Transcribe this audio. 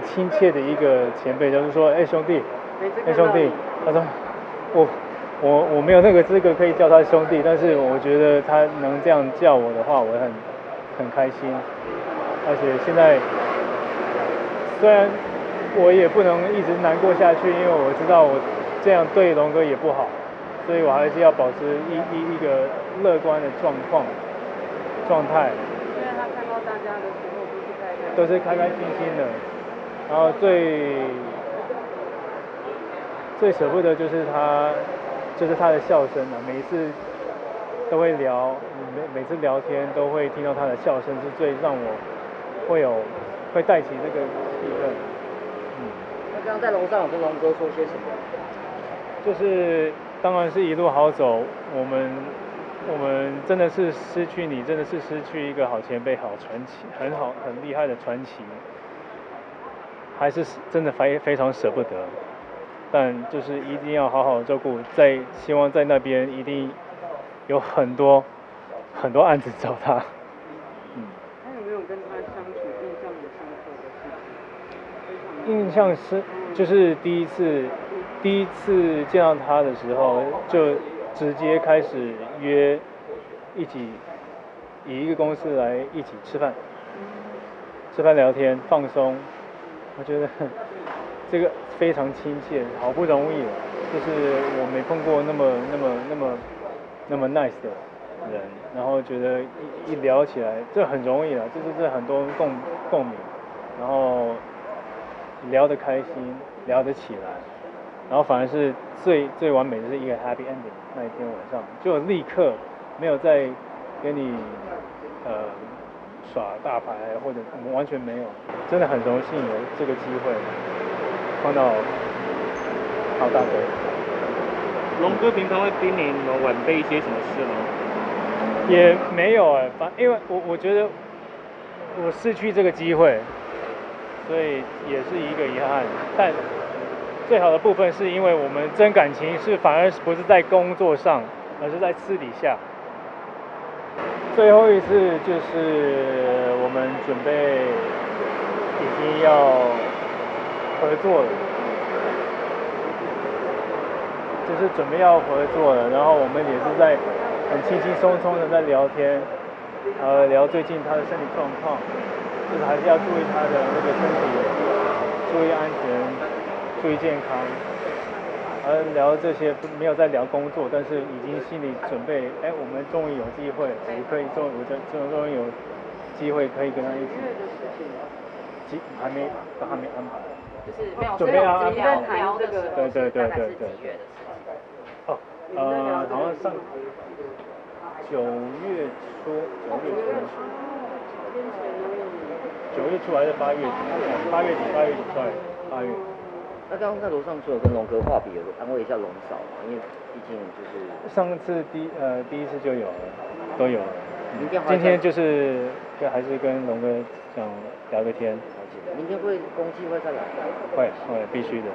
亲切的一个前辈，就是说，哎兄弟，哎兄弟，他说我没有那个资格可以叫他兄弟，但是我觉得他能这样叫我的话，我很开心。而且现在虽然我也不能一直难过下去，因为我知道我这样对龙哥也不好，所以我还是要保持一个乐观的状态。因为他看到大家的时候都是开开心心的，然后最舍不得就是他的笑声啊，每一次都会聊，每次聊天都会听到他的笑声，是最让我会带起这个气氛。那刚刚在楼上有跟龙哥说些什么？就是当然是一路好走，我们真的是失去你，真的是失去一个好前辈、好传奇、很厉害的传奇，还是真的非常舍不得。但就是一定要好好照顾，希望在那边一定有很多案子找他。他有没有跟他相处印象很深刻的事情？印象深就是第一次见到他的时候，就直接开始约一起以一个公司来一起吃饭聊天放松，我觉得这个非常亲切，好不容易了，就是我没碰过那么 nice 的人，然后觉得一聊起来，这很容易了，这很多共鸣，然后聊得开心，聊得起来，然后反而是最完美的是一个 happy ending， 那一天晚上就立刻没有再跟你耍大牌，或者我们完全没有，真的很荣幸有这个机会碰到好大哥。龙哥平常会叮咛你们晚辈一些什么事吗？也没有因为我觉得我失去这个机会，所以也是一个遗憾。但最好的部分是因为我们真感情反而不是在工作上，而是在私底下。最后一次就是我们准备已经要合作了，就是准备要合作了，然后我们也是在很轻轻松松的在聊天，聊最近他的身体状况，就是还是要注意他的那个身体，注意安全，注意健康。聊这些没有在聊工作，但是已经心里准备，我们终于有机会，我终于有机会可以跟他一起，还没安排，就是没有准备要安排聊这个，对。好像上9月初还是8月底，8月。那刚刚在楼上除了跟龙哥话比，有安慰一下龙嫂嘛？因为毕竟就是上次第一次就有了，都有了。今天还是跟龙哥想聊个天。明天公祭会再来？会，必须的。